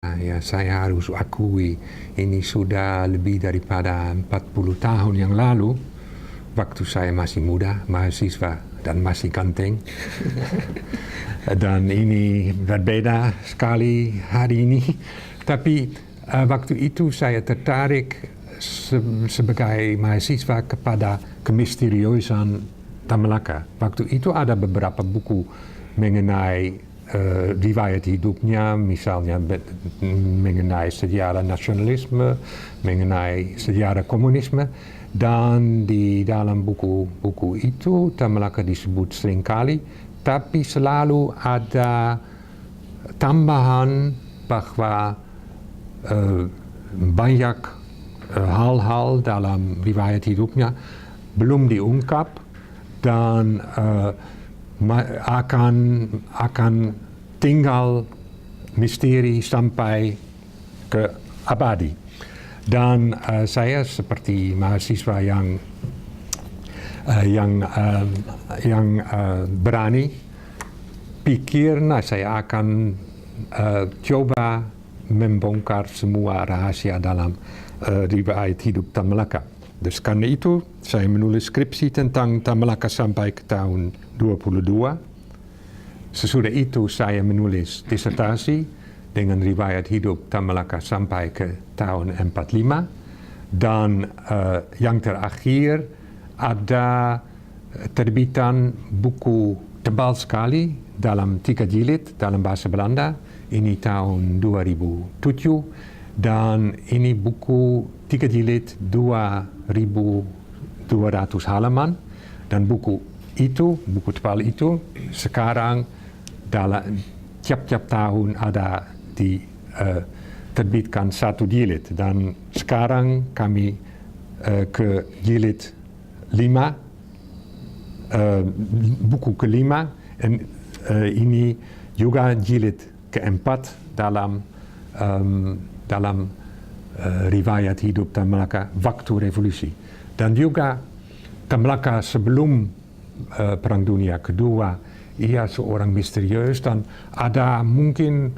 Ya, saya harus akui ini sudah lebih daripada 40 tahun yang lalu, waktu saya masih muda, mahasiswa dan masih ganteng. Dan ini berbeda sekali hari ini. Tapi waktu itu saya tertarik sebagai mahasiswa kepada kemisteriusan Tan Malaka. Waktu itu ada beberapa buku mengenai riwayat hidupnya, misalnya mengenai sejarah nasionalisme, mengenai sejarah komunisme, dan di dalam buku-buku itu Tan Malaka disebut seringkali, tapi selalu ada tambahan bahwa banyak hal-hal dalam riwayat hidupnya belum diungkap dan akan tinggal misteri sampai ke abadi. Dan saya seperti mahasiswa yang berani pikir, saya akan coba membongkar semua rahasia dalam riwayat hidup Tan Malaka. Karena itu saya menulis skripsi tentang Tan Malaka sampai ke tahun 22. Sesudah itu saya menulis disertasi dengan riwayat hidup Tan Malaka sampai ke tahun 45. Dan yang terakhir ada terbitan buku tebal sekali dalam 3 jilid dalam bahasa Belanda. Ini tahun 2007. Dan ini buku 3 jilid 2.200 halaman, dan buku tebal itu sekarang dalam tiap-tiap tahun ada diterbitkan 1 jilid, dan sekarang kami ke jilid 5, buku kelima, dan ini juga jilid keempat dalam riwayat hidup Tan Malaka waktu revolusi. Dan juga Tan Malaka sebelum Perang Dunia Kedua, ia seorang misterius, dan ada mungkin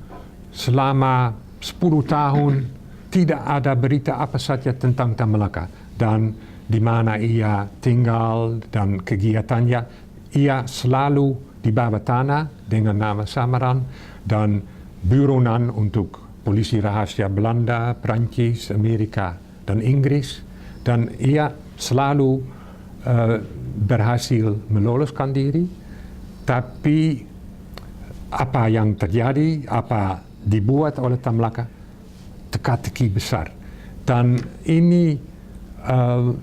selama 10 tahun tidak ada berita apa saja tentang Tan Malaka, dan di mana ia tinggal dan kegiatannya. Ia selalu di bawah tanah dengan nama samaran dan buronan untuk polisi rahasia Belanda, Prancis, Amerika, dan Inggris. Dan ia selalu berhasil meloloskan diri. Tapi apa yang terjadi, apa dibuat oleh Tan Malaka, teka-teki besar. Dan ini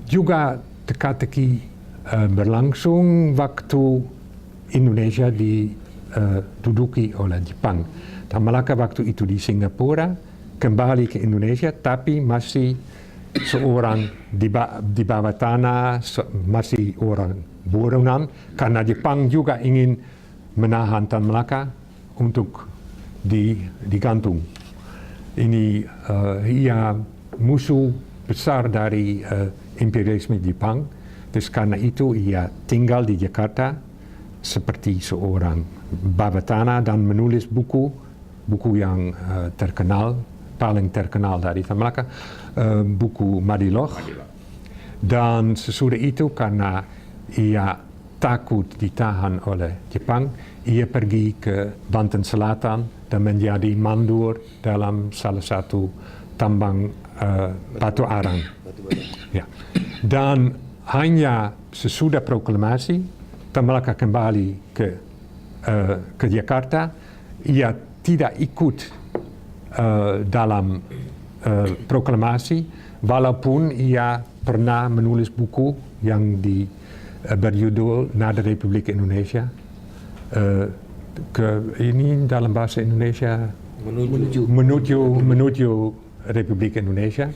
juga teka-teki berlangsung waktu Indonesia diduduki oleh Jepang. Tan Malaka waktu itu di Singapura, kembali ke Indonesia, tapi masih seorang di bawah tanah, masih orang buronan, karena Jepang juga ingin menahan Tan Malaka untuk digantung. Ini ia musuh besar dari imperialisme Jepang. Terus karena itu ia tinggal di Jakarta seperti seorang bawah tanah dan menulis buku yang paling terkenal dari Tan Malaka, buku Madiloch. Dan sesudah itu karena ia takut ditahan oleh Jepang, ia pergi ke Banten Selatan dan menjadi mandur dalam salah satu tambang batu arang. Ya. Dan hanya sesudah proklamasi, Tan Malaka kembali ke Jakarta. Ia tidak ikut dalam proklamasi, walaupun ia pernah menulis buku yang berjudul Nada Republik Indonesia. Ini dalam bahasa Indonesia menuju Republik Indonesia.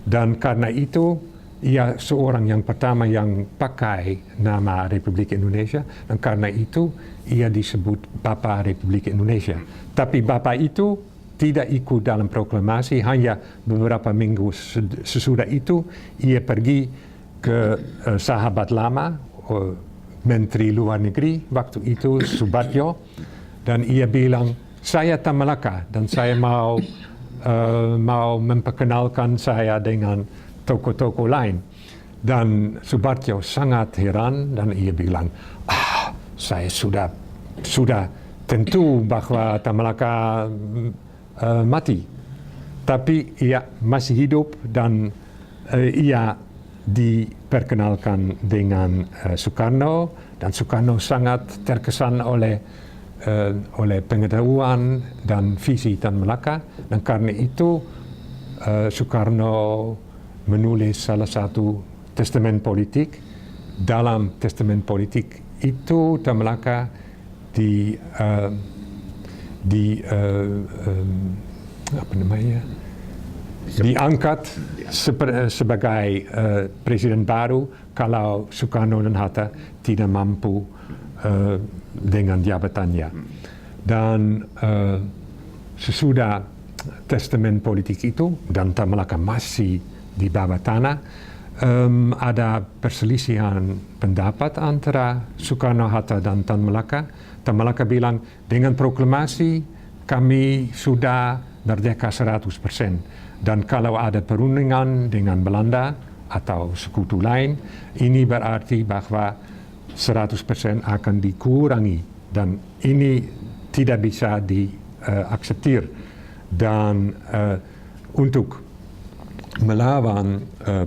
Dan karena itu ia seorang yang pertama yang pakai nama Republik Indonesia, dan karena itu ia disebut Bapak Republik Indonesia. Tapi Bapak itu tidak ikut dalam proklamasi, hanya beberapa minggu sesudah itu ia pergi ke sahabat lama, Menteri Luar Negeri waktu itu, Subatjo, dan ia bilang, saya Tan Malaka dan saya mau mau memperkenalkan saya dengan tokoh-tokoh lain. Dan Subartjo sangat heran dan ia bilang, saya sudah tentu bahwa Tan Malaka mati. Tapi ia masih hidup dan ia diperkenalkan dengan Soekarno, dan Soekarno sangat terkesan oleh pengetahuan dan visi Tan Malaka, dan karena itu Soekarno menulis salah satu testament politik. Dalam testament politik itu Tan Malaka diangkat sebagai presiden baru kalau Soekarno dan Hatta tidak mampu dengan jabatannya. Dan sesudah testament politik itu dan Tan Malaka masih di bawah tanah, ada perselisihan pendapat antara Soekarno, Hatta dan Tan Malaka. Tan Malaka bilang, dengan proklamasi kami sudah merdeka 100%. Dan kalau ada perundingan dengan Belanda atau sekutu lain, ini berarti bahwa 100% akan dikurangi. Dan ini tidak bisa diakseptir. Dan untuk melawan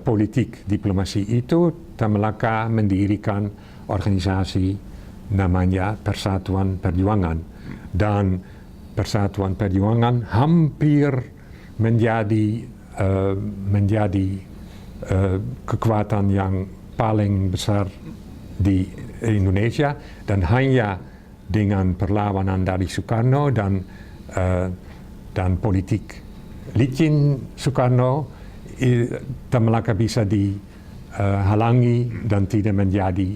politik diplomasi itu, Tan Malaka mendirikan organisasi namanya Persatuan Perjuangan. Dan Persatuan Perjuangan hampir menjadi kekuatan yang paling besar di Indonesia, dan hanya dengan perlawanan dari Soekarno dan politik licin Soekarno, Tan Malaka bisa dihalangi dan tidak menjadi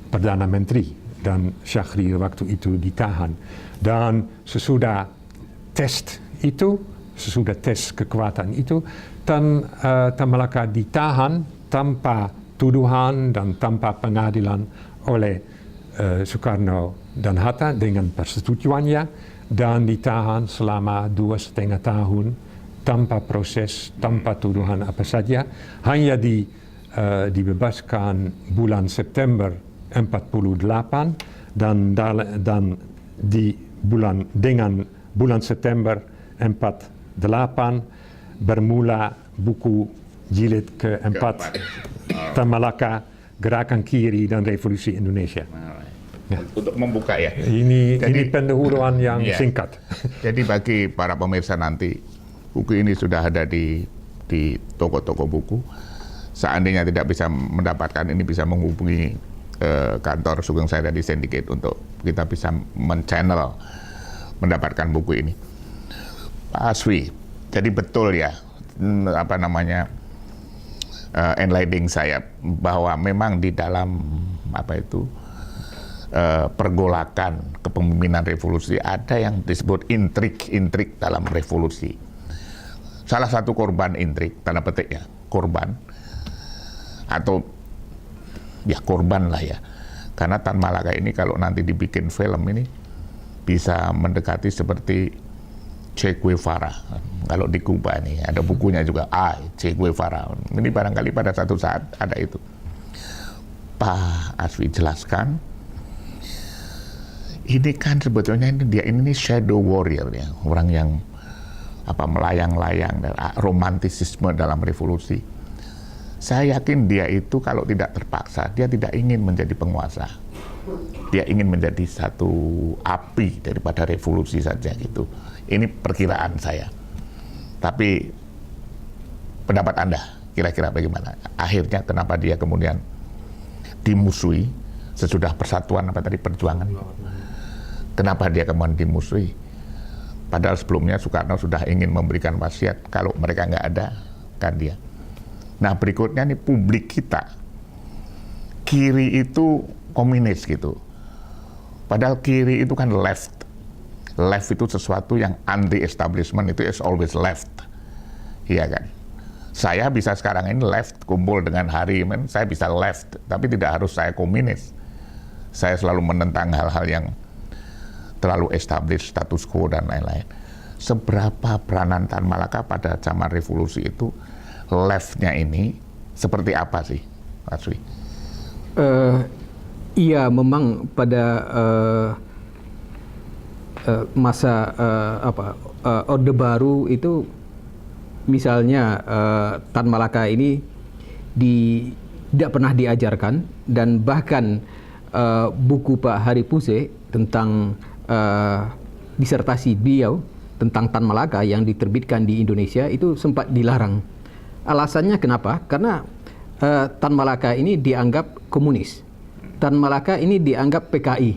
Perdana Menteri, dan Syahrir waktu itu ditahan. Dan sesudah tes kekuatan itu, Tan Malaka ditahan tanpa tuduhan dan tanpa pengadilan oleh Soekarno dan Hatta dengan persetujuannya, dan ditahan selama 2,5 tahun tanpa proses, tanpa tuduhan apa saja. Hanya dibebaskan bulan September 48, dan dengan bulan September 48 bermula buku jilid keempat, Tan Malaka, Gerakan Kiri dan Revolusi Indonesia. Ya. Untuk membuka ya. Ini pendahuluan yang singkat. Jadi bagi para pemirsa nanti, buku ini sudah ada di toko-toko buku. Seandainya tidak bisa mendapatkan ini, bisa menghubungi kantor Sugeng Saya di Syndicate untuk kita bisa men-channel mendapatkan buku ini. Pak Aswi, jadi betul ya, enlightening saya bahwa memang di dalam pergolakan kepemimpinan revolusi ada yang disebut intrik dalam revolusi. Salah satu korban intrik, tanda petik ya, korban atau ya korban lah ya, karena Tan Malaka ini kalau nanti dibikin film ini bisa mendekati seperti Che Guevara. Kalau di Kuba nih ada bukunya juga, Che Guevara. Ini barangkali pada satu saat ada itu. Pak Aswi jelaskan, ini kan sebetulnya dia ini shadow warrior ya, orang yang melayang-layang, romantisisme dalam revolusi. Saya yakin dia itu kalau tidak terpaksa, dia tidak ingin menjadi penguasa. Dia ingin menjadi satu api daripada revolusi saja gitu. Ini perkiraan saya. Tapi pendapat Anda kira-kira bagaimana? Akhirnya kenapa dia kemudian dimusuhi sesudah persatuan perjuangan? Kenapa dia kemudian dimusuhi? Padahal sebelumnya Soekarno sudah ingin memberikan wasiat kalau mereka nggak ada, kan dia. Nah berikutnya nih publik kita, kiri itu komunis gitu. Padahal kiri itu kan left. Left itu sesuatu yang anti-establishment, itu is always left. Iya kan? Saya bisa sekarang ini left, kumpul dengan Hari, saya bisa left, tapi tidak harus saya komunis. Saya selalu menentang hal-hal yang terlalu established, status quo dan lain-lain. seberapa peranan Tan Malaka pada zaman revolusi itu, left-nya ini seperti apa sih, Pak Sri? Iya, memang pada masa Orde Baru itu, misalnya Tan Malaka ini tidak pernah diajarkan, dan bahkan buku Pak Hari Puse tentang disertasi beliau tentang Tan Malaka yang diterbitkan di Indonesia itu sempat dilarang. Alasannya kenapa? Karena Tan Malaka ini dianggap komunis. Tan Malaka ini dianggap PKI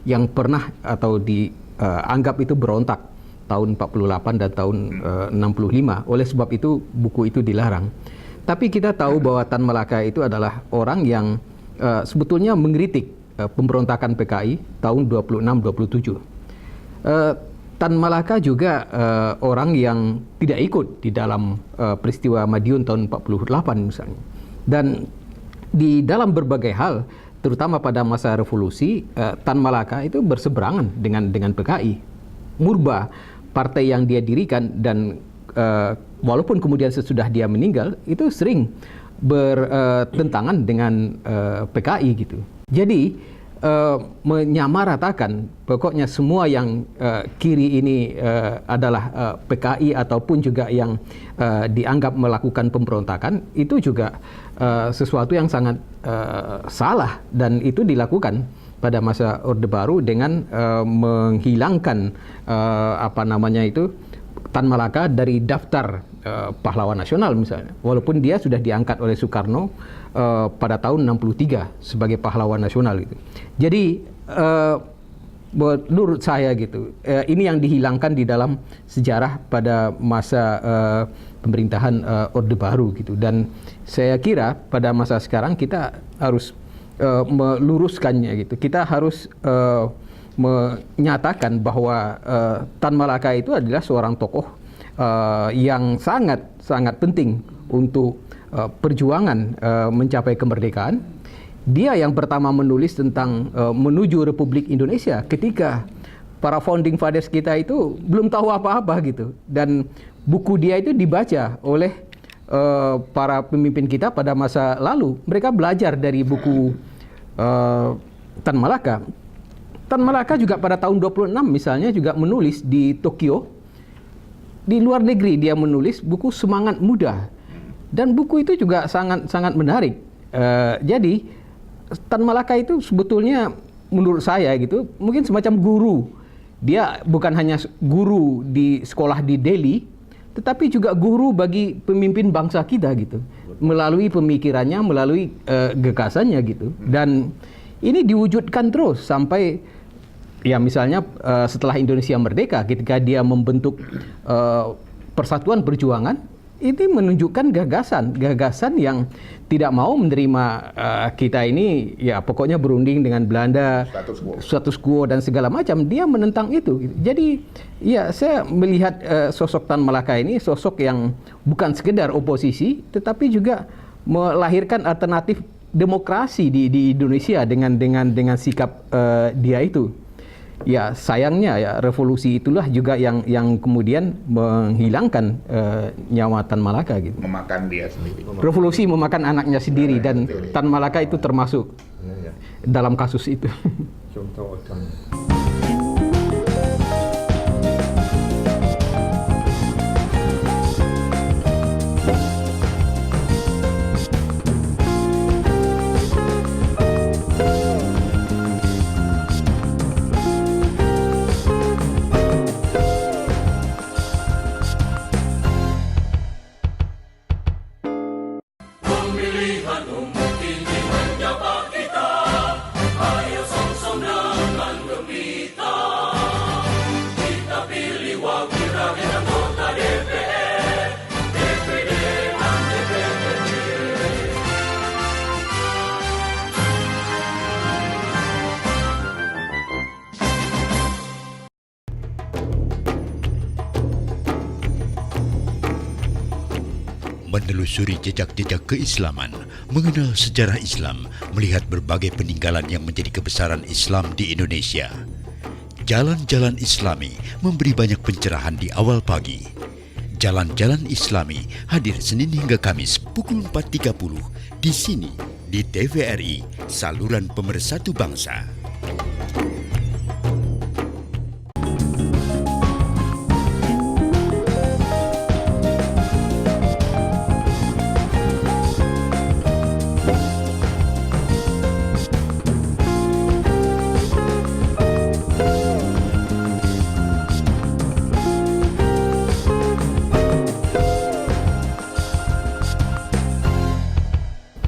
yang pernah atau dianggap itu berontak tahun 48 dan tahun 65. Oleh sebab itu buku itu dilarang. Tapi kita tahu bahwa Tan Malaka itu adalah orang yang sebetulnya mengkritik pemberontakan PKI tahun 26-27. Tan Malaka juga orang yang tidak ikut di dalam peristiwa Madiun tahun 48 misalnya. Dan di dalam berbagai hal, terutama pada masa revolusi, Tan Malaka itu berseberangan dengan PKI. Murba, partai yang dia dirikan, dan walaupun kemudian sesudah dia meninggal, itu sering bertentangan dengan PKI gitu. Jadi menyamaratakan pokoknya semua yang kiri ini adalah PKI ataupun juga yang dianggap melakukan pemberontakan, itu juga sesuatu yang sangat salah, dan itu dilakukan pada masa Orde Baru dengan menghilangkan Tan Malaka dari daftar pahlawan nasional misalnya, walaupun dia sudah diangkat oleh Soekarno pada tahun 63 sebagai pahlawan nasional gitu. Jadi menurut saya gitu, ini yang dihilangkan di dalam sejarah pada masa pemerintahan Orde Baru gitu. Dan saya kira pada masa sekarang kita harus meluruskannya gitu. Kita harus menyatakan bahwa Tan Malaka itu adalah seorang tokoh yang sangat penting untuk perjuangan mencapai kemerdekaan. Dia yang pertama menulis tentang menuju Republik Indonesia ketika para founding fathers kita itu belum tahu apa-apa gitu. Dan buku dia itu dibaca oleh para pemimpin kita pada masa lalu. Mereka belajar dari buku Tan Malaka. Tan Malaka juga pada tahun 26 misalnya juga menulis di Tokyo. Di luar negeri dia menulis buku Semangat Muda. Dan buku itu juga sangat menarik. Jadi Tan Malaka itu sebetulnya menurut saya gitu, mungkin semacam guru. Dia bukan hanya guru di sekolah di Delhi, tetapi juga guru bagi pemimpin bangsa kita gitu. Melalui pemikirannya, melalui gagasannya gitu. Dan ini diwujudkan terus sampai ya misalnya setelah Indonesia merdeka, ketika dia membentuk Persatuan Perjuangan, ini menunjukkan gagasan yang tidak mau menerima kita ini ya pokoknya berunding dengan Belanda, status quo dan segala macam. Dia menentang itu. Jadi ya saya melihat sosok Tan Malaka ini sosok yang bukan sekedar oposisi, tetapi juga melahirkan alternatif demokrasi di Indonesia dengan sikap dia itu. Ya sayangnya ya revolusi itulah juga yang kemudian menghilangkan nyawa Tan Malaka gitu. Memakan dia sendiri. Revolusi memakan anaknya sendiri, dan Tan Malaka itu termasuk dalam kasus itu. Contoh utama. Menelusuri jejak-jejak keislaman, mengenal sejarah Islam, melihat berbagai peninggalan yang menjadi kebesaran Islam di Indonesia. Jalan-jalan Islami memberi banyak pencerahan di awal pagi. Jalan-jalan Islami hadir Senin hingga Kamis pukul 4.30 di sini di TVRI, saluran pemersatu bangsa.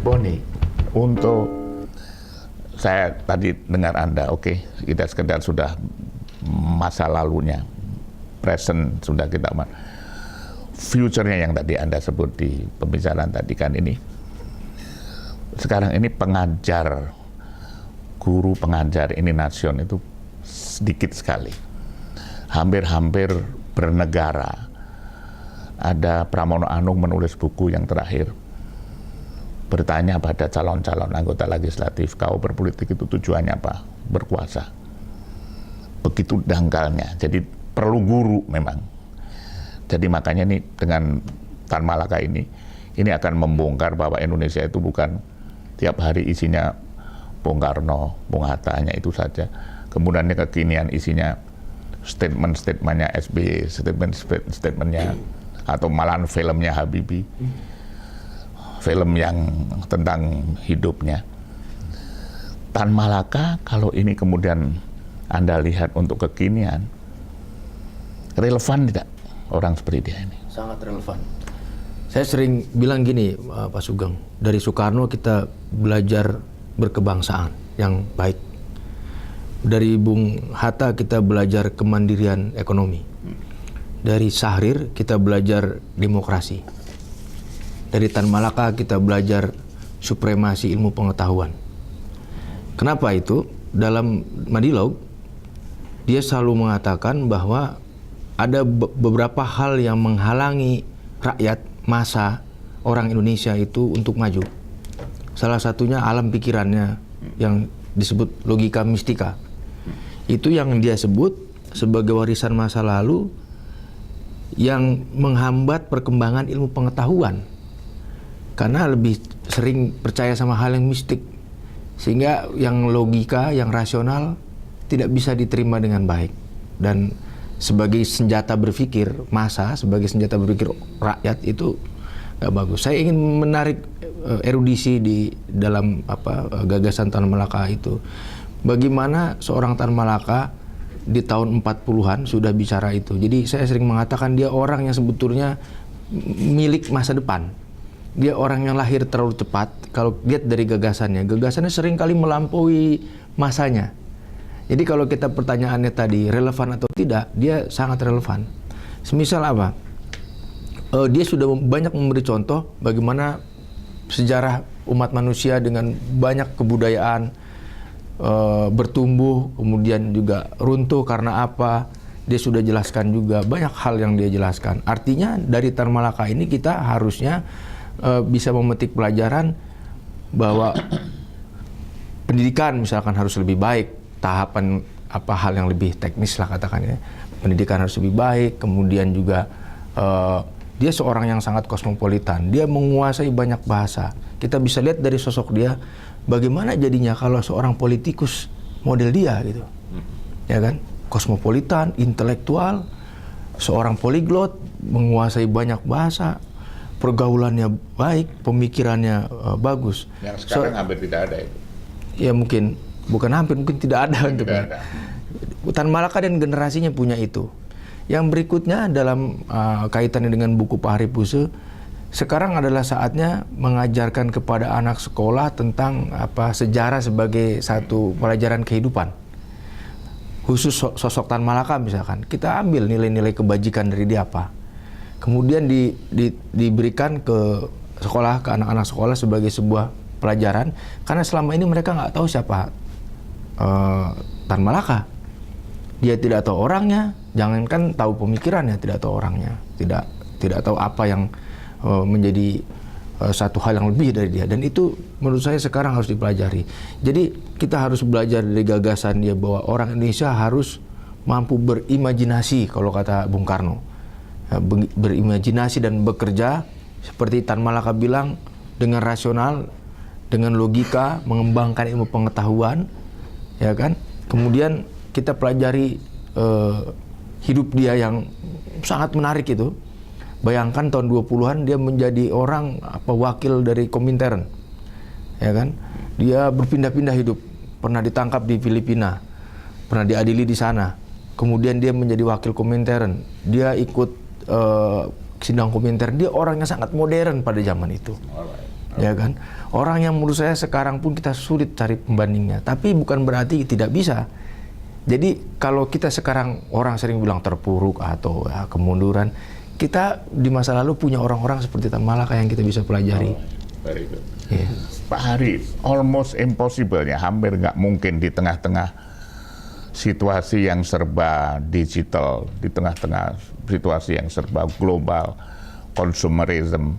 Boni, untuk saya tadi dengar Anda, oke, kita sekedar sudah masa lalunya, present sudah kita, future-nya yang tadi Anda sebut di pembicaraan tadi kan ini. Sekarang ini pengajar, guru pengajar ini nasion itu sedikit sekali. Hampir-hampir bernegara. Ada Pramono Anung menulis buku yang terakhir, bertanya pada calon-calon anggota legislatif, kau berpolitik itu tujuannya apa? Berkuasa. Begitu dangkalnya. Jadi perlu guru memang. Jadi makanya nih dengan Tan Malaka ini akan membongkar bahwa Indonesia itu bukan tiap hari isinya Bung Karno, Bung Hatta, hanya itu saja. Kemudian kekinian isinya statement-statementnya SBY, statement-statementnya atau malahan filmnya Habibie. Film yang tentang hidupnya. Tan Malaka, kalau ini kemudian Anda lihat untuk kekinian, relevan tidak orang seperti dia ini? Sangat relevan. Saya sering bilang gini, Pak Sugeng, dari Soekarno kita belajar berkebangsaan yang baik. Dari Bung Hatta kita belajar kemandirian ekonomi. Dari Syahrir kita belajar demokrasi. Dari Tan Malaka kita belajar supremasi ilmu pengetahuan. Kenapa itu? Dalam Madilau, dia selalu mengatakan bahwa ada beberapa hal yang menghalangi rakyat, massa, orang Indonesia itu untuk maju. Salah satunya alam pikirannya yang disebut logika mistika. Itu yang dia sebut sebagai warisan masa lalu yang menghambat perkembangan ilmu pengetahuan. Karena lebih sering percaya sama hal yang mistik, sehingga yang logika, yang rasional tidak bisa diterima dengan baik. Dan sebagai senjata berpikir massa, sebagai senjata berpikir rakyat itu nggak bagus. Saya ingin menarik erudisi di dalam gagasan Tan Malaka itu. Bagaimana seorang Tan Malaka di tahun 40-an sudah bicara itu. Jadi saya sering mengatakan dia orang yang sebetulnya milik masa depan. Dia orang yang lahir terlalu cepat. Kalau lihat dari gagasannya sering kali melampaui masanya. Jadi kalau kita pertanyaannya tadi relevan atau tidak, dia sangat relevan. Semisal apa? Dia sudah banyak memberi contoh bagaimana sejarah umat manusia dengan banyak kebudayaan bertumbuh, kemudian juga runtuh karena apa. Dia sudah jelaskan juga banyak hal yang dia jelaskan. Artinya dari Tan Malaka ini kita harusnya bisa memetik pelajaran bahwa pendidikan misalkan harus lebih baik, tahapan hal yang lebih teknis lah katakannya, pendidikan harus lebih baik, kemudian juga dia seorang yang sangat kosmopolitan, dia menguasai banyak bahasa. Kita bisa lihat dari sosok dia bagaimana jadinya kalau seorang politikus model dia gitu, ya kan, kosmopolitan, intelektual, seorang poliglot, menguasai banyak bahasa, pergaulannya baik, pemikirannya bagus. Yang sekarang hampir tidak ada itu. Ya mungkin tidak ada untuk Tan Malaka dan generasinya punya itu. Yang berikutnya dalam kaitannya dengan buku Pak Hari Puse, sekarang adalah saatnya mengajarkan kepada anak sekolah tentang sejarah sebagai satu pelajaran kehidupan. Khusus sosok Tan Malaka misalkan, kita ambil nilai-nilai kebajikan dari dia apa. Kemudian diberikan ke sekolah, ke anak-anak sekolah sebagai sebuah pelajaran, karena selama ini mereka nggak tahu siapa Tan Malaka. Dia tidak tahu orangnya, jangankan tahu pemikirannya, tidak tahu orangnya, tidak tahu apa yang menjadi satu hal yang lebih dari dia. Dan itu menurut saya sekarang harus dipelajari. Jadi kita harus belajar dari gagasan dia bahwa orang Indonesia harus mampu berimajinasi kalau kata Bung Karno. Berimajinasi dan bekerja seperti Tan Malaka bilang dengan rasional, dengan logika, mengembangkan ilmu pengetahuan, ya kan? Kemudian kita pelajari hidup dia yang sangat menarik itu. Bayangkan tahun 20-an dia menjadi orang wakil dari Komintern, ya kan? Dia berpindah-pindah hidup, pernah ditangkap di Filipina, pernah diadili di sana. Kemudian dia menjadi wakil Komintern, dia ikut sidang Komintern. Dia orang yang sangat modern pada zaman itu, ya kan? Orang yang menurut saya sekarang pun kita sulit cari pembandingnya. Tapi bukan berarti tidak bisa. Jadi kalau kita sekarang orang sering bilang terpuruk atau ya, kemunduran, kita di masa lalu punya orang-orang seperti Tan Malaka yang kita bisa pelajari. Very good. Yeah. Pak Hari, almost impossible ya, hampir nggak mungkin di tengah-tengah situasi yang serba digital, di tengah-tengah situasi yang serba global, consumerism,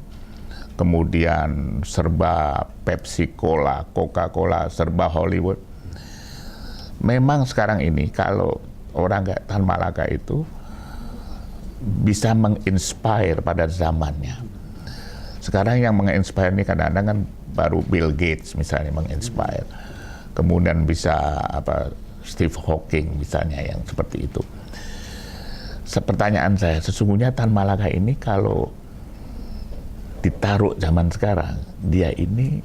kemudian serba Pepsi Cola, Coca-Cola, serba Hollywood. Memang sekarang ini kalau orang kayak Tan Malaka itu bisa menginspire pada zamannya. Sekarang yang menginspire ini kadang-kadang kan baru Bill Gates misalnya menginspire. Kemudian bisa Steve Hawking misalnya yang seperti itu. Pertanyaan saya, sesungguhnya Tan Malaka ini kalau ditaruh zaman sekarang, dia ini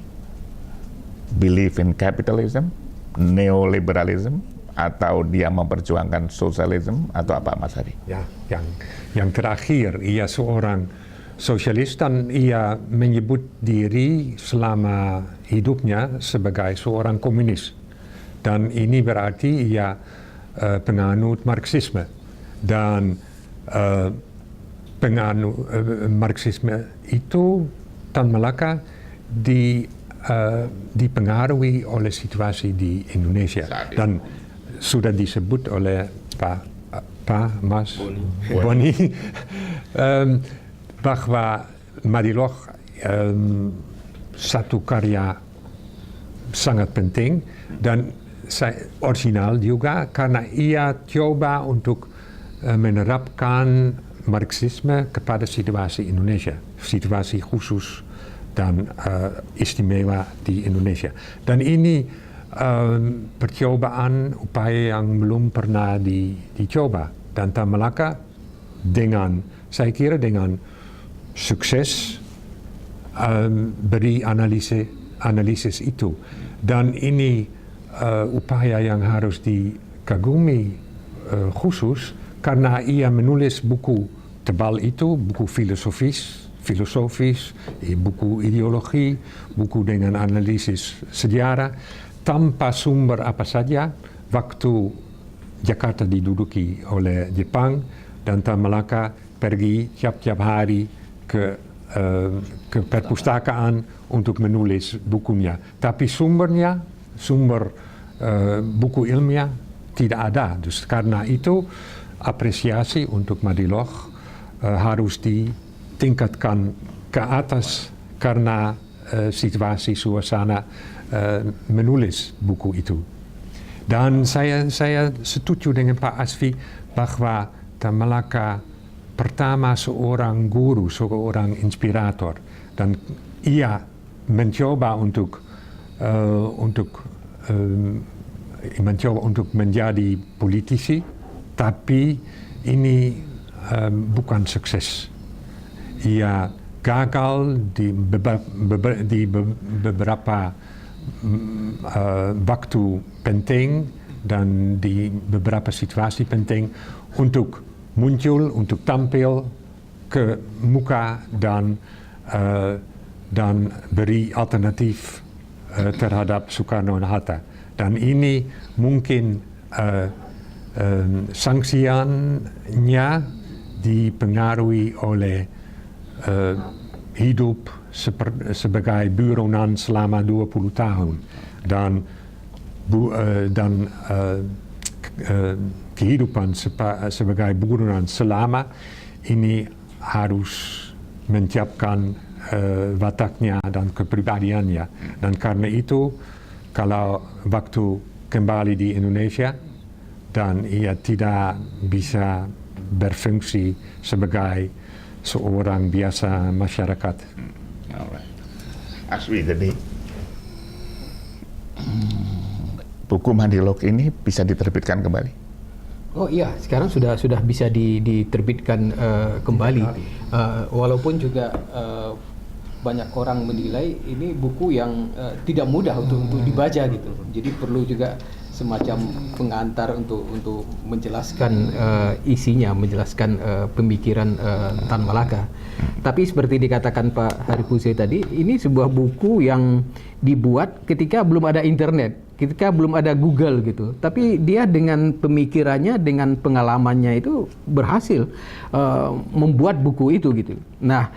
believe in capitalism, neoliberalism, atau dia memperjuangkan sosialisme, atau apa Mas Hari? Ya, yang terakhir, ia seorang sosialis dan ia menyebut diri selama hidupnya sebagai seorang komunis. Dan ini berarti ia penganut Marxisme. Dan penganut Marxisme itu Tan Malaka dipengaruhi oleh situasi di Indonesia. Dan sudah disebut oleh Mas Boni bahwa Madiloch satu karya sangat penting dan original juga karena ia coba untuk menerapkan Marxisme kepada situasi Indonesia, situasi khusus dan istimewa di Indonesia. Dan ini percobaan upaya yang belum pernah dicoba, dan Tan Malaka saya kira dengan sukses beri analisis itu, dan ini upaya yang harus dikagumi khusus karena ia menulis buku tebal itu, buku filosofis, buku ideologi, buku dengan analisis sejarah, tanpa sumber apa saja. Waktu Jakarta diduduki oleh Jepang dan Tan Malaka pergi tiap-tiap hari ke perpustakaan untuk menulis bukunya. Tapi sumber buku ilmiah tidak ada. Dus karena itu apresiasi untuk Madiloch harus ditingkatkan ke atas karena situasi suasana menulis buku itu. Dan saya setuju dengan Pak Asfi bahwa Tan Malaka pertama seorang guru, seorang inspirator, dan ia mencoba untuk menjadi politisi, tapi ini bukan sukses. Ia gagal di beberapa waktu penting dan di beberapa situasi penting untuk muncul, untuk tampil ke muka dan beri alternatif terhadap Soekarno dan Hatta. Dan ini mungkin sanksiannya dipengaruhi oleh hidup sebagai buronan selama 20 tahun dan kehidupan sebagai buronan selama ini harus menyiapkan wataknya dan kepribadiannya. Dan karena itu kalau waktu kembali di Indonesia dan ia tidak bisa berfungsi sebagai seorang biasa masyarakat. Alright. Aswi, jadi buku Madilog ini bisa diterbitkan kembali? Oh iya, sekarang sudah bisa diterbitkan kembali. Walaupun juga banyak orang menilai ini buku yang tidak mudah untuk dibaca gitu. Jadi perlu juga semacam pengantar untuk menjelaskan isinya, menjelaskan pemikiran Tan Malaka. Tapi seperti dikatakan Pak Harif Hussein tadi, ini sebuah buku yang dibuat ketika belum ada internet, ketika belum ada Google gitu. Tapi dia dengan pemikirannya, dengan pengalamannya itu berhasil membuat buku itu gitu. Nah,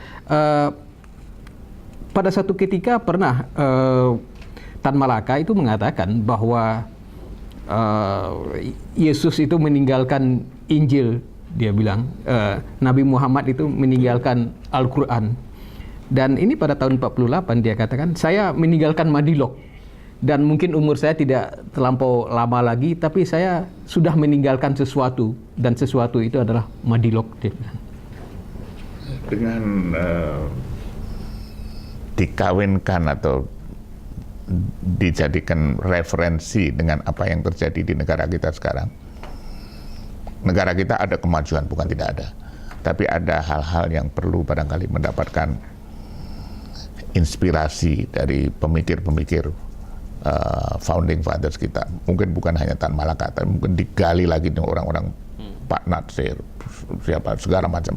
pada satu ketika pernah Tan Malaka itu mengatakan bahwa Yesus itu meninggalkan Injil, dia bilang Nabi Muhammad itu meninggalkan Al-Quran. Dan ini pada tahun 48 dia katakan, saya meninggalkan Madilog. Dan mungkin umur saya tidak terlampau lama lagi, tapi saya sudah meninggalkan sesuatu. Dan sesuatu itu adalah Madilog. Dengan dikawinkan atau dijadikan referensi dengan apa yang terjadi di negara kita sekarang. Negara kita ada kemajuan, bukan tidak ada. Tapi ada hal-hal yang perlu barangkali mendapatkan inspirasi dari pemikir-pemikir founding fathers kita. Mungkin bukan hanya Tan Malaka, tapi mungkin digali lagi dengan orang-orang Pak Natsir, siapa, segala macam.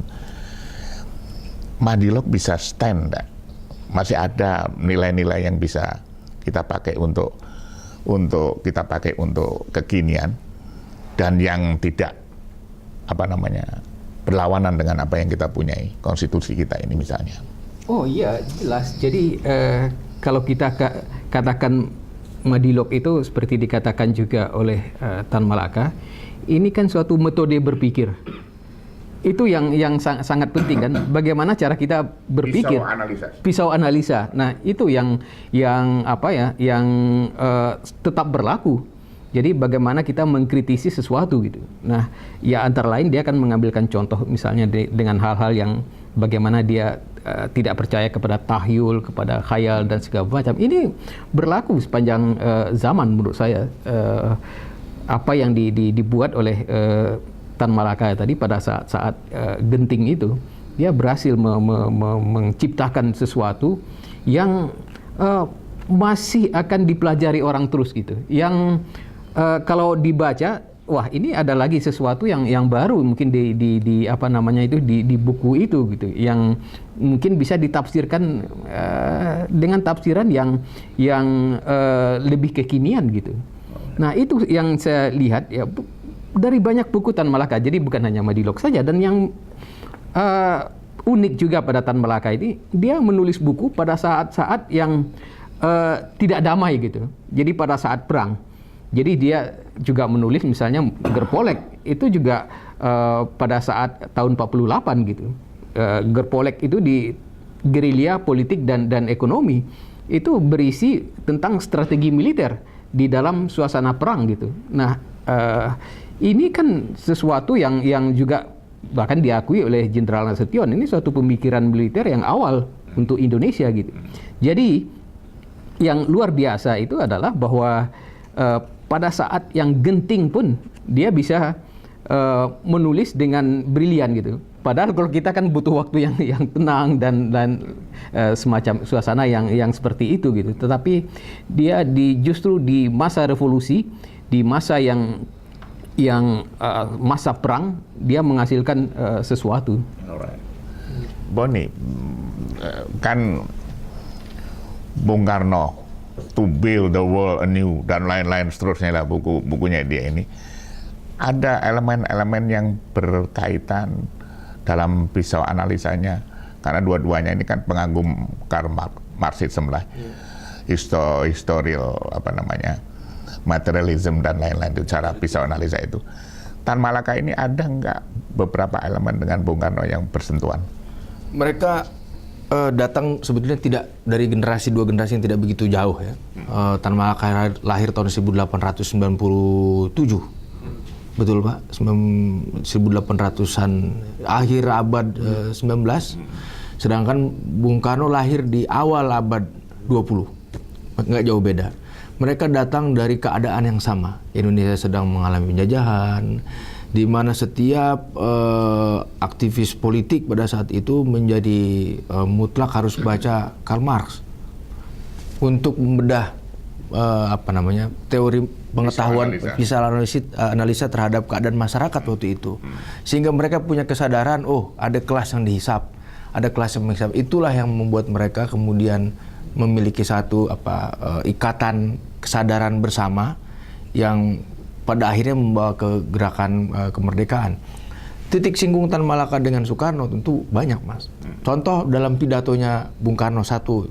Madilog bisa stand, masih ada nilai-nilai yang bisa kita pakai untuk kekinian dan yang tidak berlawanan dengan apa yang kita punyai, konstitusi kita ini misalnya. Oh iya, jelas. Jadi kalau kita katakan Madilog itu seperti dikatakan juga oleh Tan Malaka, ini kan suatu metode berpikir. Itu yang sangat penting kan, bagaimana cara kita berpikir, pisau analisa. Nah itu yang tetap berlaku. Jadi bagaimana kita mengkritisi sesuatu gitu. Nah ya antara lain dia akan mengambilkan contoh misalnya dengan hal-hal yang bagaimana dia tidak percaya kepada tahyul, kepada khayal dan segala macam. Ini berlaku sepanjang zaman menurut saya. Apa yang dibuat oleh Tan Malaka tadi pada saat genting itu, dia berhasil menciptakan sesuatu yang masih akan dipelajari orang terus gitu. Yang kalau dibaca, wah ini ada lagi sesuatu yang baru mungkin di buku itu gitu, yang mungkin bisa ditafsirkan dengan tafsiran yang lebih kekinian gitu. Nah itu yang saya lihat ya dari banyak buku Tan Malaka, jadi bukan hanya Madilog saja. Dan yang unik juga pada Tan Malaka ini, dia menulis buku pada saat-saat yang tidak damai gitu. Jadi pada saat perang. Jadi dia juga menulis misalnya Gerpolek, itu juga pada saat tahun 48 gitu. Gerpolek itu di gerilya politik dan ekonomi, itu berisi tentang strategi militer di dalam suasana perang gitu. Nah ini kan sesuatu yang juga bahkan diakui oleh Jenderal Nasution. Ini suatu pemikiran militer yang awal untuk Indonesia gitu. Jadi yang luar biasa itu adalah bahwa pada saat yang genting pun dia bisa menulis dengan brilian gitu. Padahal kalau kita kan butuh waktu yang tenang dan semacam suasana yang seperti itu gitu. Tetapi dia justru di masa revolusi, di masa yang masa perang, dia menghasilkan sesuatu. Alright. Boni, kan Bung Karno, To Build the World Anew dan lain-lain seterusnya lah bukunya dia ini. Ada elemen-elemen yang berkaitan dalam pisau analisanya, karena dua-duanya ini kan pengagum Karl Marxism lah, historial materialism dan lain-lain, itu cara pisau analisa itu. Tan Malaka ini ada nggak beberapa elemen dengan Bung Karno yang bersentuhan? Mereka datang sebetulnya tidak dari dua generasi yang tidak begitu jauh ya. Tan Malaka lahir tahun 1897. Betul Pak, 1800-an akhir abad 19. Sedangkan Bung Karno lahir di awal abad 20. Nggak jauh beda. Mereka datang dari keadaan yang sama. Indonesia sedang mengalami penjajahan, di mana setiap aktivis politik pada saat itu menjadi mutlak harus baca Karl Marx untuk membedah teori pengetahuan, bisa analisa terhadap keadaan masyarakat waktu itu, sehingga mereka punya kesadaran, oh ada kelas yang dihisap, ada kelas yang menghisap. Itulah yang membuat mereka kemudian memiliki satu ikatan kesadaran bersama yang pada akhirnya membawa ke gerakan kemerdekaan. Titik singgung Tan Malaka dengan Soekarno tentu banyak, Mas. Contoh dalam pidatonya Bung Karno satu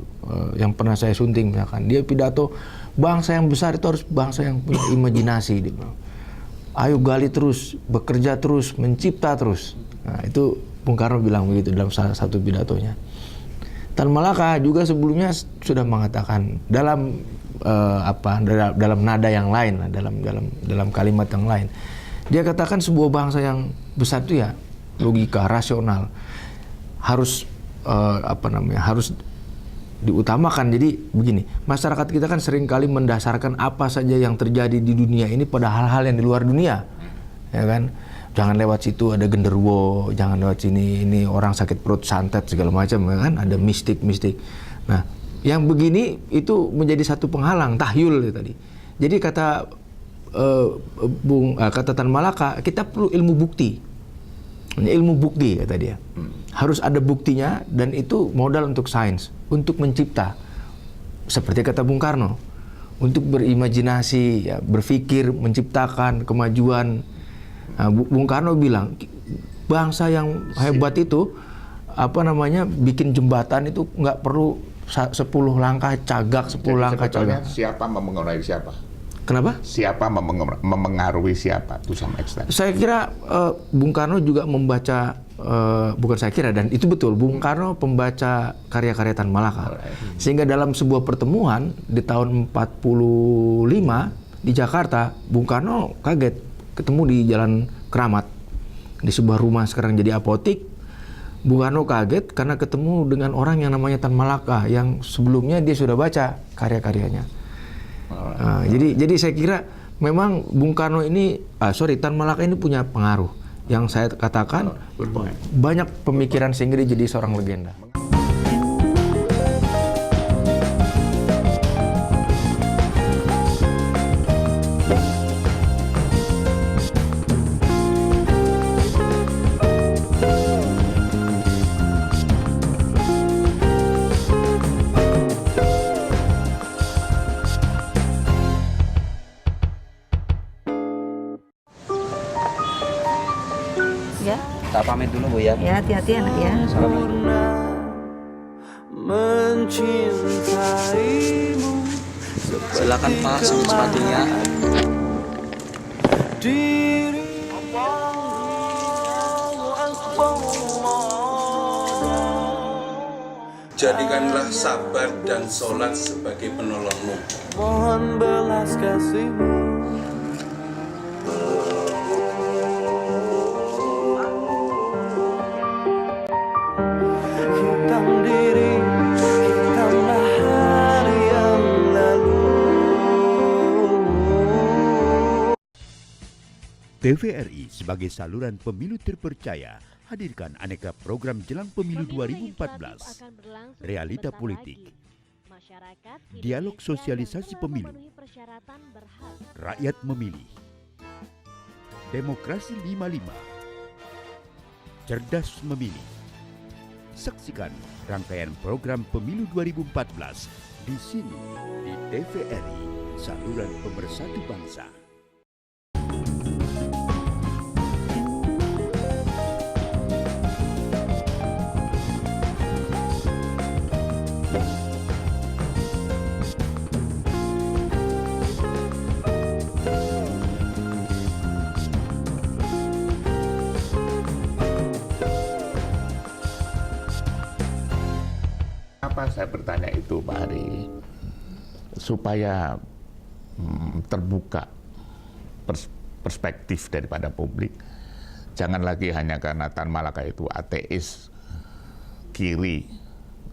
yang pernah saya sunting, misalkan dia pidato, bangsa yang besar itu harus bangsa yang punya imajinasi. Ayo gali terus, bekerja terus, mencipta terus. Nah, itu Bung Karno bilang begitu dalam salah satu pidatonya. Tan Malaka juga sebelumnya sudah mengatakan dalam dalam nada yang lain, dalam kalimat yang lain. Dia katakan sebuah bangsa yang besar itu ya logika, rasional, harus harus diutamakan. Jadi begini, masyarakat kita kan seringkali mendasarkan apa saja yang terjadi di dunia ini pada hal-hal yang di luar dunia, ya kan? Jangan lewat situ ada genderuwo, jangan lewat sini ini orang sakit perut santet segala macam, ya kan? Ada mistik. Nah, yang begini itu menjadi satu penghalang, tahyul tadi. Jadi kata kata Tan Malaka, kita perlu ilmu bukti. Ilmu bukti kata dia. Harus ada buktinya, dan itu modal untuk sains, untuk mencipta. Seperti kata Bung Karno, untuk berimajinasi, ya, berpikir, menciptakan kemajuan. Nah, Bung Karno bilang bangsa yang hebat itu bikin jembatan itu nggak perlu 10 langkah cagak, 10 langkah cagak. Siapa memengaruhi siapa? Kenapa? Siapa memengaruhi siapa to some extent? Saya kira Bung Karno juga membaca, bukan saya kira, dan itu betul, Bung Karno pembaca karya-karya Tan Malaka. Sehingga dalam sebuah pertemuan di tahun 45 di Jakarta, Bung Karno kaget ketemu di Jalan Keramat, di sebuah rumah sekarang jadi apotik. Bung Karno kaget karena ketemu dengan orang yang namanya Tan Malaka, yang sebelumnya dia sudah baca karya-karyanya. Jadi saya kira memang Bung Karno ini, Tan Malaka ini punya pengaruh yang saya katakan banyak pemikiran sehingga dia jadi seorang legenda. Ya. Kita pamit dulu Bu ya. Ya, hati-hati anak ya. Silakan Pak, semut sepatunya. Jadikanlah sabar dan sholat sebagai penolongmu. Mohon belas kasih-Mu. Hitam diri, hitamlah hari yang lalu. TVRI sebagai saluran pemilu terpercaya hadirkan aneka program jelang pemilu 2014, realita politik, dialog sosialisasi pemilu, rakyat memilih, demokrasi 55, cerdas memilih. Saksikan rangkaian program pemilu 2014 di sini di TVRI, saluran pemersatu bangsa. Kenapa saya bertanya itu, Pak Ari? Supaya terbuka perspektif daripada publik. Jangan lagi hanya karena Tan Malaka itu ateis, kiri,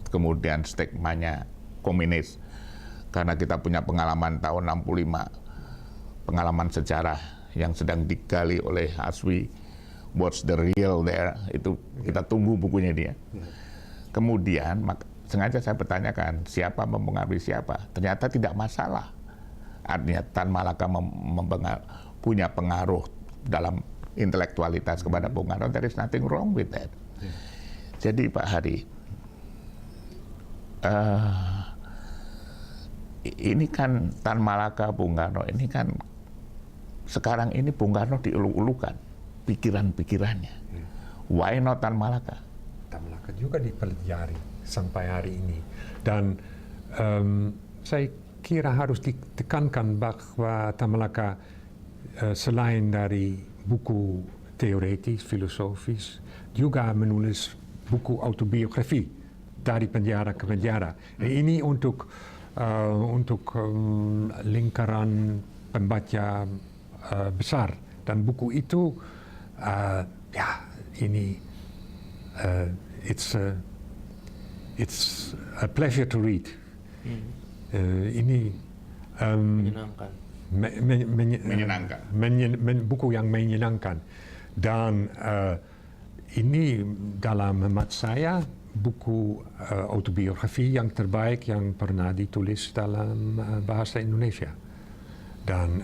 kemudian stigmanya komunis. Karena kita punya pengalaman tahun 65, pengalaman sejarah yang sedang digali oleh Haswi, What's the Real There, itu kita tunggu bukunya dia. Kemudian sengaja saya bertanyakan siapa mempengaruhi siapa, ternyata tidak masalah. Artinya Tan Malaka punya pengaruh dalam intelektualitas kepada Bung Karno, there is nothing wrong with that. Jadi Pak Hari, ini kan Tan Malaka, Bung Karno, ini kan sekarang ini Bung Karno dieluk-elukan pikiran-pikirannya. Why not Tan Malaka? Tan Malaka juga dipelajari sampai hari ini. Dan saya kira harus ditekankan bahwa Tan Malaka selain dari buku teoretis, filosofis, juga menulis buku autobiografi dari penjara ke penjara. Ini untuk lingkaran pembaca besar, dan buku itu ini it's a pleasure to read. Ini Menyenangkan. Menyenangkan. Buku yang menyenangkan, dan ini dalam hemat saya buku autobiografi yang terbaik yang pernah ditulis dalam bahasa Indonesia. Dan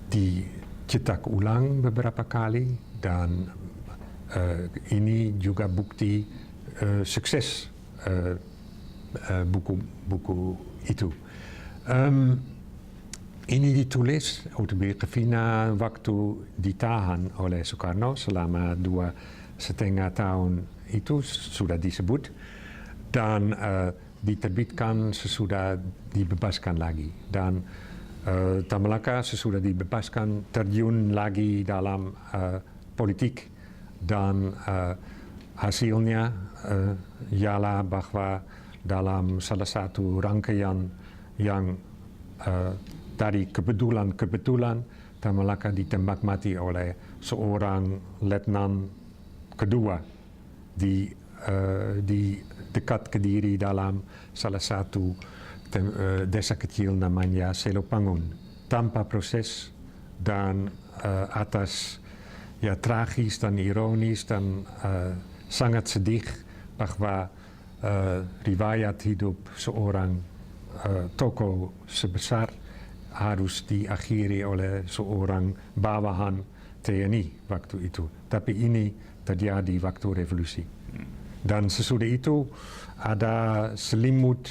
dicetak ulang beberapa kali, dan ini juga bukti sukses buku itu. Ini ditulis autobiografinya waktu ditahan oleh Soekarno selama 2,5 tahun, itu sudah disebut, dan diterbitkan sesudah dibebaskan lagi. Dan Tan Malaka sesudah dibebaskan terjun lagi dalam politik, dan hasilnya ialah bahwa dalam salah satu rangkaian yang dari kebetulan Tan Malaka ditembak mati oleh seorang letnan kedua di dekat Kediri dalam salah satu desa kecil namanya Selopangun, tanpa proses, dan atas tragis dan ironis dan sangat sedih bahwa riwayat hidup seorang tokoh sebesar harus diakhiri oleh seorang bawahan TNI waktu itu. Tapi ini terjadi waktu revolusi. Dan sesudah itu ada selimut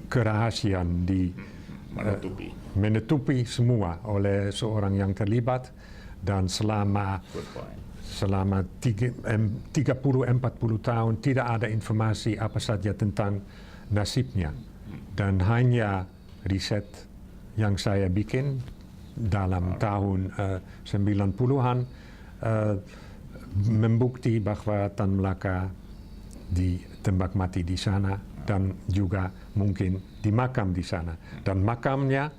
kerahasiaan menutupi semua oleh seorang yang terlibat, dan selama 30-40 tahun tidak ada informasi apa saja tentang nasibnya. Dan hanya riset yang saya bikin dalam tahun 90-an membukti bahwa Tan Malaka ditembak mati di sana, dan juga mungkin dimakam di sana. Dan makamnya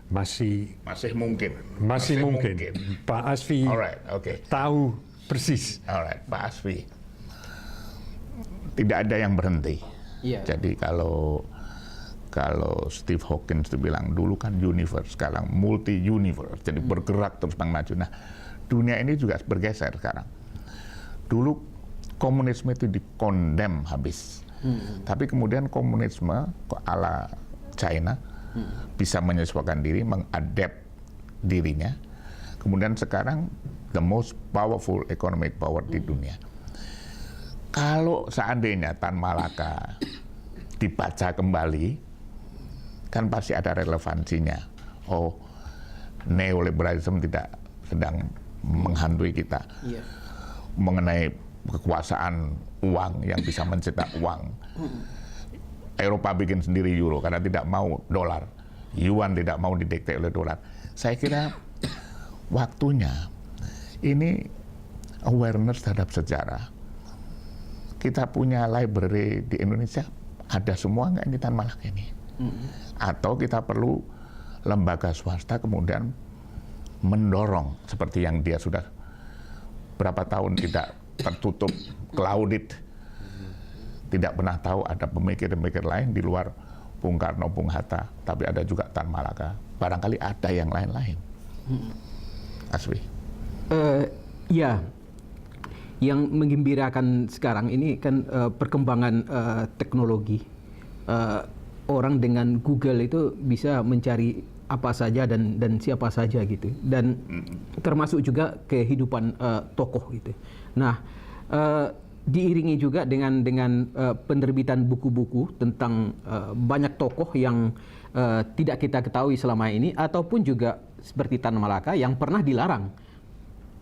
masih mungkin. Pak Asfi tahu persis. Alright, Pak Asfi, tidak ada yang berhenti. Jadi kalau Steve Hawkins itu bilang dulu kan universe, sekarang multi universe, jadi bergerak terus maju. Nah, dunia ini juga bergeser sekarang. Dulu komunisme itu dikondem habis, tapi kemudian komunisme ala China bisa menyesuaikan diri, mengadapt dirinya. Kemudian sekarang the most powerful economic power di dunia. Kalau seandainya Tan Malaka dibaca kembali, kan pasti ada relevansinya. Oh, neoliberalisme tidak sedang menghantui kita. Mengenai kekuasaan uang yang bisa mencetak uang. Eropa bikin sendiri euro karena tidak mau dolar. Yuan tidak mau didikte oleh dolar. Saya kira waktunya ini awareness terhadap sejarah, kita punya library di Indonesia, ada semua nggak ini Tan Malaka ini? Atau kita perlu lembaga swasta kemudian mendorong seperti yang dia sudah berapa tahun tidak tertutup, clouded, tidak pernah tahu ada pemikir-pemikir lain di luar Bung Karno, Bung Hatta, tapi ada juga Tan Malaka. Barangkali ada yang lain-lain. Aswi. Ya, yang menggembirakan sekarang ini kan perkembangan teknologi. Orang dengan Google itu bisa mencari apa saja dan siapa saja gitu, dan termasuk juga kehidupan tokoh gitu. Nah, diiringi juga dengan penerbitan buku-buku tentang banyak tokoh yang tidak kita ketahui selama ini, ataupun juga seperti Tan Malaka yang pernah dilarang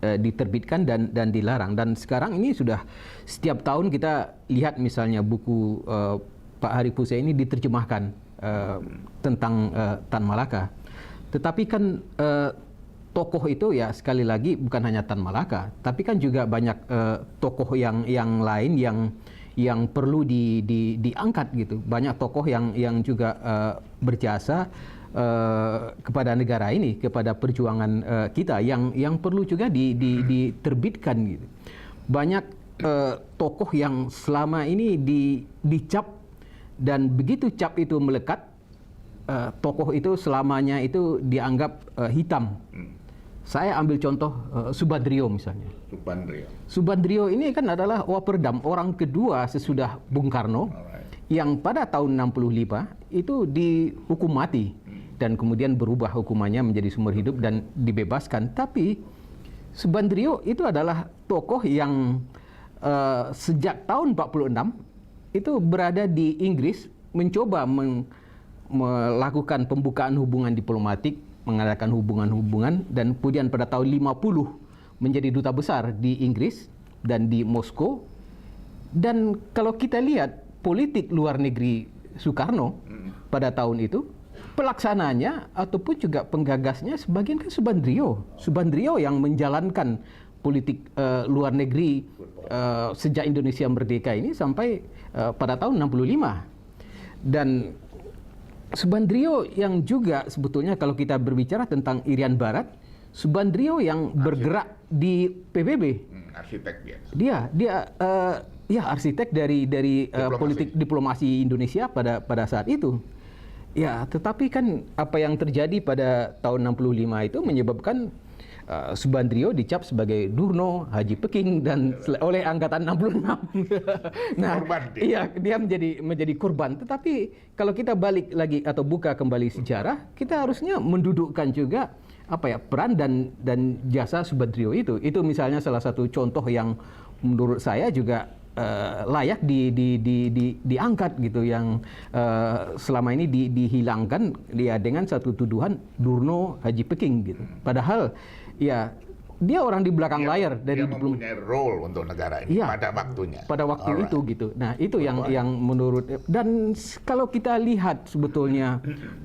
diterbitkan dan dilarang. Dan sekarang ini sudah setiap tahun kita lihat misalnya buku Pak Harif Hussein ini diterjemahkan tentang Tan Malaka. Tetapi kan tokoh itu ya sekali lagi bukan hanya Tan Malaka, tapi kan juga banyak tokoh yang lain yang perlu diangkat gitu. Banyak tokoh yang juga berjasa kepada negara ini, kepada perjuangan kita yang perlu juga diterbitkan gitu. Banyak tokoh yang selama ini dicap, dan begitu cap itu melekat, tokoh itu selamanya itu dianggap hitam. Saya ambil contoh Subandrio misalnya. Subandrio ini kan adalah Waperdam, orang kedua sesudah Bung Karno, yang pada tahun 65 itu dihukum mati dan kemudian berubah hukumannya menjadi seumur hidup dan dibebaskan. Tapi Subandrio itu adalah tokoh yang sejak tahun 46 itu berada di Inggris, mencoba melakukan pembukaan hubungan diplomatik, mengadakan hubungan-hubungan, dan kemudian pada tahun 50 menjadi duta besar di Inggris dan di Moskow. Dan kalau kita lihat politik luar negeri Soekarno pada tahun itu, pelaksananya ataupun juga penggagasnya sebagian kan Subandrio. Subandrio yang menjalankan politik luar negeri sejak Indonesia merdeka ini sampai pada tahun 65. Dan Subandrio yang juga sebetulnya kalau kita berbicara tentang Irian Barat, Subandrio yang bergerak di PBB. Arsitek dia. Dia arsitek dari politik diplomasi Indonesia pada saat itu. Ya, tetapi kan apa yang terjadi pada tahun 65 itu menyebabkan Subandrio dicap sebagai Durno, Haji Peking dan oleh angkatan 66. Nah, iya, dia menjadi korban. Tetapi kalau kita balik lagi atau buka kembali sejarah, kita harusnya mendudukkan juga peran dan jasa Subandrio itu. Itu misalnya salah satu contoh yang menurut saya juga layak diangkat gitu, yang selama ini dihilangkan dia dengan satu tuduhan Durno Haji Peking gitu. Padahal ya dia orang di belakang layar dari dia mempunyai role untuk negara ini pada waktunya. Pada waktu itu gitu. Nah, itu yang menurut, dan kalau kita lihat sebetulnya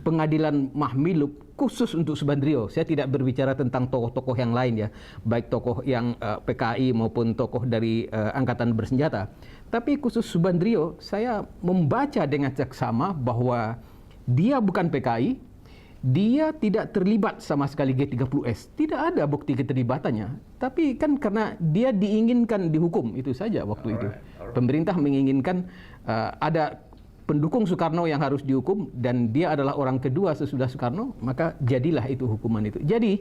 pengadilan Mahmilub khusus untuk Subandrio. Saya tidak berbicara tentang tokoh-tokoh yang lain ya, baik tokoh yang PKI maupun tokoh dari angkatan bersenjata. Tapi khusus Subandrio, saya membaca dengan seksama bahwa dia bukan PKI, dia tidak terlibat sama sekali G30S. Tidak ada bukti keterlibatannya. Tapi kan karena dia diinginkan dihukum, itu saja waktu itu. Pemerintah menginginkan ada pendukung Soekarno yang harus dihukum, dan dia adalah orang kedua sesudah Soekarno, maka jadilah itu hukuman itu. Jadi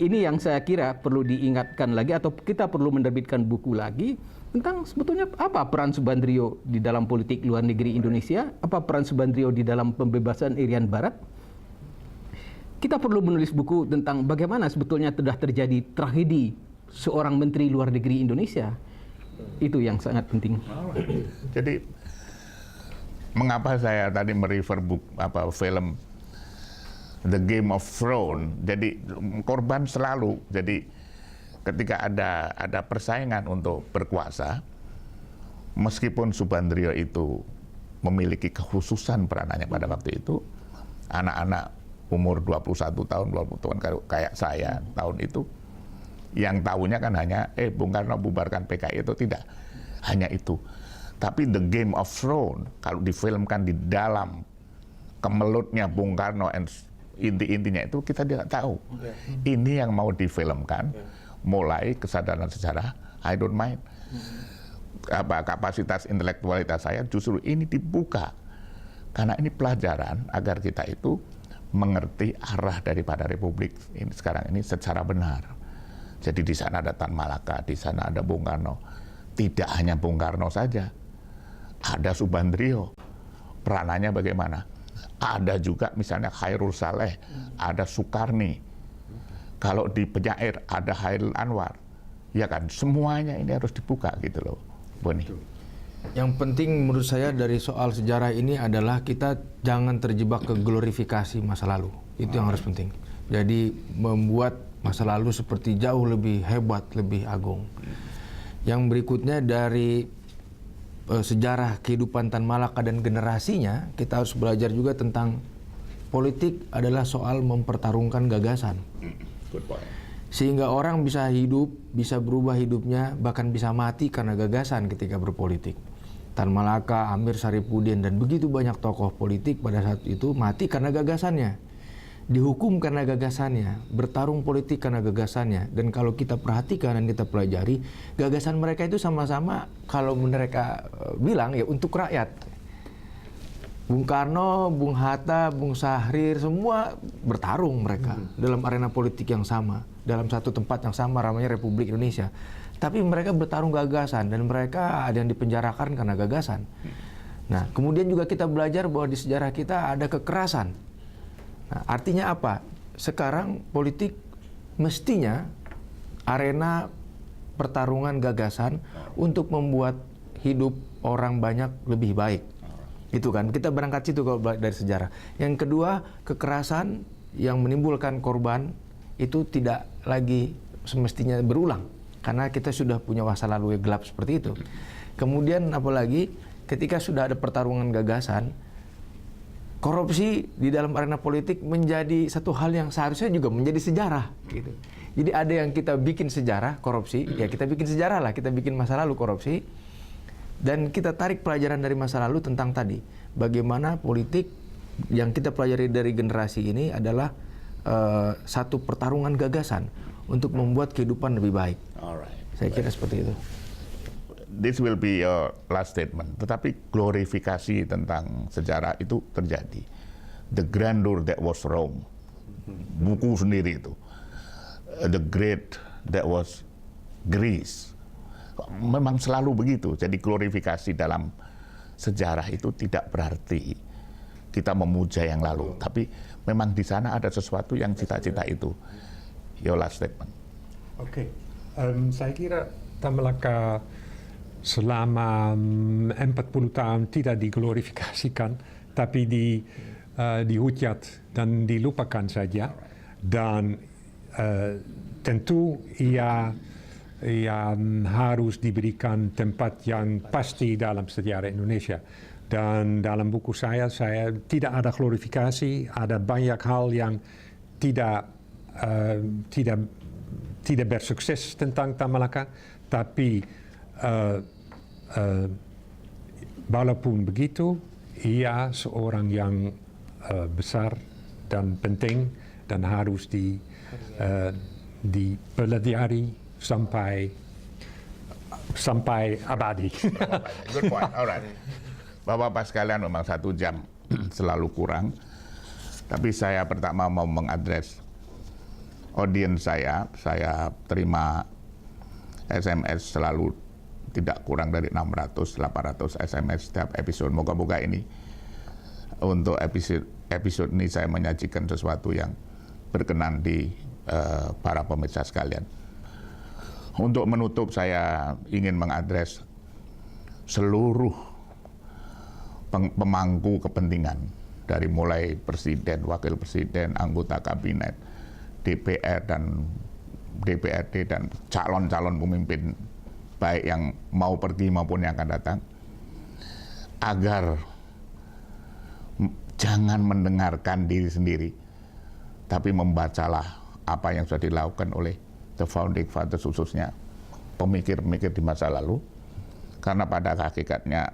ini yang saya kira perlu diingatkan lagi, atau kita perlu menerbitkan buku lagi tentang sebetulnya apa peran Subandrio di dalam politik luar negeri Indonesia, apa peran Subandrio di dalam pembebasan Irian Barat. Kita perlu menulis buku tentang bagaimana sebetulnya sudah terjadi tragedi seorang menteri luar negeri Indonesia. Itu yang sangat penting. Jadi mengapa saya tadi merefer film The Game of Thrones? Jadi korban selalu. Jadi ketika ada persaingan untuk berkuasa, meskipun Subandrio itu memiliki kekhususan peranannya pada waktu itu, anak-anak umur 21 tahun, 20 tahun kayak saya tahun itu, yang tahunya kan hanya Bung Karno bubarkan PKI itu tidak. hanya itu. Tapi The Game of Thrones kalau difilmkan di dalam kemelutnya Bung Karno, inti-intinya itu kita tidak tahu. Ini yang mau difilmkan, mulai kesadaran sejarah, I don't mind. Kapasitas intelektualitas saya justru ini dibuka. Karena ini pelajaran agar kita itu mengerti arah daripada Republik ini sekarang ini secara benar. Jadi di sana ada Tan Malaka, di sana ada Bung Karno. Tidak hanya Bung Karno saja, ada Subandrio, peranannya bagaimana? Ada juga misalnya Khairul Saleh, ada Soekarni. Kalau di penyair ada Hairil Anwar, ya kan? Semuanya ini harus dibuka gitu loh, Boni. Yang penting menurut saya dari soal sejarah ini adalah kita jangan terjebak ke glorifikasi masa lalu. Itu yang harus penting. Jadi membuat masa lalu seperti jauh lebih hebat, lebih agung. Yang berikutnya dari sejarah kehidupan Tan Malaka dan generasinya, kita harus belajar juga tentang politik adalah soal mempertarungkan gagasan. Good point. Sehingga orang bisa hidup, bisa berubah hidupnya, bahkan bisa mati karena gagasan ketika berpolitik. Tan Malaka, Amir Saripudin, dan begitu banyak tokoh politik pada saat itu mati karena gagasannya. Dihukum karena gagasannya, bertarung politik karena gagasannya. Dan kalau kita perhatikan dan kita pelajari, gagasan mereka itu sama-sama kalau mereka bilang ya untuk rakyat. Bung Karno, Bung Hatta, Bung Sahrir, semua bertarung mereka dalam arena politik yang sama, dalam satu tempat yang sama, namanya Republik Indonesia. Tapi mereka bertarung gagasan dan mereka ada yang dipenjarakan karena gagasan. Nah, kemudian juga kita belajar bahwa di sejarah kita ada kekerasan. Nah, artinya apa? Sekarang politik mestinya arena pertarungan gagasan untuk membuat hidup orang banyak lebih baik. Itu kan, kita berangkat situ kalau dari sejarah. Yang kedua, kekerasan yang menimbulkan korban itu tidak lagi semestinya berulang. Karena kita sudah punya masa lalu yang gelap seperti itu. Kemudian apalagi ketika sudah ada pertarungan gagasan, korupsi di dalam arena politik menjadi satu hal yang seharusnya juga menjadi sejarah gitu. Jadi ada yang kita bikin sejarah korupsi, ya kita bikin sejarah lah, kita bikin masa lalu korupsi, dan kita tarik pelajaran dari masa lalu tentang tadi bagaimana politik yang kita pelajari dari generasi ini adalah satu pertarungan gagasan untuk membuat kehidupan lebih baik. Alright. Saya kira seperti itu. This will be your last statement. Tetapi glorifikasi tentang sejarah itu terjadi. The grandeur that was Rome. Buku sendiri itu. The great that was Greece. Memang selalu begitu. Jadi glorifikasi dalam sejarah itu tidak berarti kita memuja yang lalu. Tapi memang di sana ada sesuatu yang cita-cita itu. Your last statement. Oke. Saya kira Tan Malaka selama 40 tahun tidak diglorifikasikan, tapi dihujat dan dilupakan saja. Dan tentu ia harus diberikan tempat yang pasti dalam sejarah Indonesia. Dan dalam buku saya tidak ada glorifikasi, ada banyak hal yang tidak bersukses tentang Tan Malaka, tapi walaupun begitu, ia seorang yang besar dan penting dan harus dipelajari sampai abadi. Good point. Alright. Bapak-bapak sekalian, memang 1 jam selalu kurang. Tapi saya pertama mau mengadres audiens saya terima SMS selalu tidak kurang dari 600-800 SMS setiap episode. Moga-moga ini untuk episode ini saya menyajikan sesuatu yang berkenan di para pemirsa sekalian. Untuk menutup, saya ingin mengadres seluruh pemangku kepentingan dari mulai presiden, wakil presiden, anggota kabinet, DPR dan DPRD dan calon-calon pemimpin baik yang mau pergi maupun yang akan datang, agar jangan mendengarkan diri sendiri, tapi membacalah apa yang sudah dilakukan oleh the founding fathers, khususnya pemikir-pemikir di masa lalu. Karena pada hakikatnya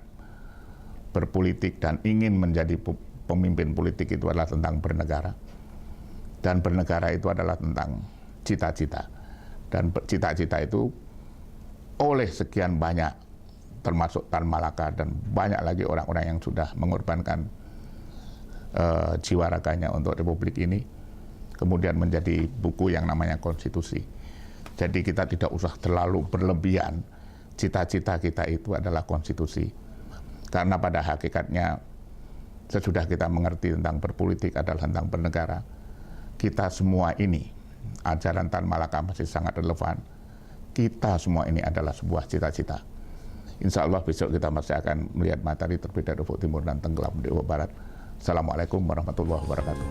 berpolitik dan ingin menjadi pemimpin politik itu adalah tentang bernegara. Dan bernegara itu adalah tentang cita-cita. Dan cita-cita itu oleh sekian banyak, termasuk Tan Malaka dan banyak lagi orang-orang yang sudah mengorbankan jiwa raganya untuk Republik ini, kemudian menjadi buku yang namanya konstitusi. Jadi kita tidak usah terlalu berlebihan. Cita-cita kita itu adalah konstitusi. Karena pada hakikatnya sesudah kita mengerti tentang berpolitik adalah tentang bernegara, kita semua ini, ajaran Tan Malaka masih sangat relevan. Kita semua ini adalah sebuah cita-cita. Insya Allah besok kita masih akan melihat matahari terbit dari ufuk timur dan tenggelam di ufuk barat. Assalamualaikum warahmatullahi wabarakatuh.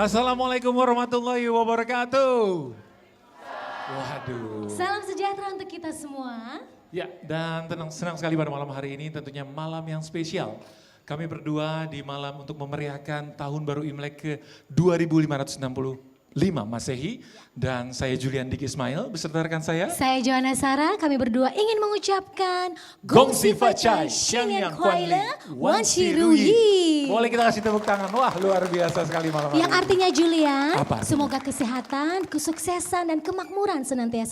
Assalamualaikum warahmatullahi wabarakatuh. Waduh. Salam sejahtera untuk kita semua. Ya, dan senang sekali pada malam hari ini tentunya malam yang spesial. Kami berdua di malam untuk memeriahkan tahun baru Imlek ke 2565 Masehi. Dan saya Julian Dik Ismail beserta rekan saya. Saya Joanna Sarah, kami berdua ingin mengucapkan Gongsi Facai, Xiangyang Kuanli, Wan Shi Ruyi. Boleh kita kasih tepuk tangan, wah luar biasa sekali malam hari Yang ini. artinya Julian, Apa artinya? semoga kesehatan, kesuksesan dan kemakmuran senantiasa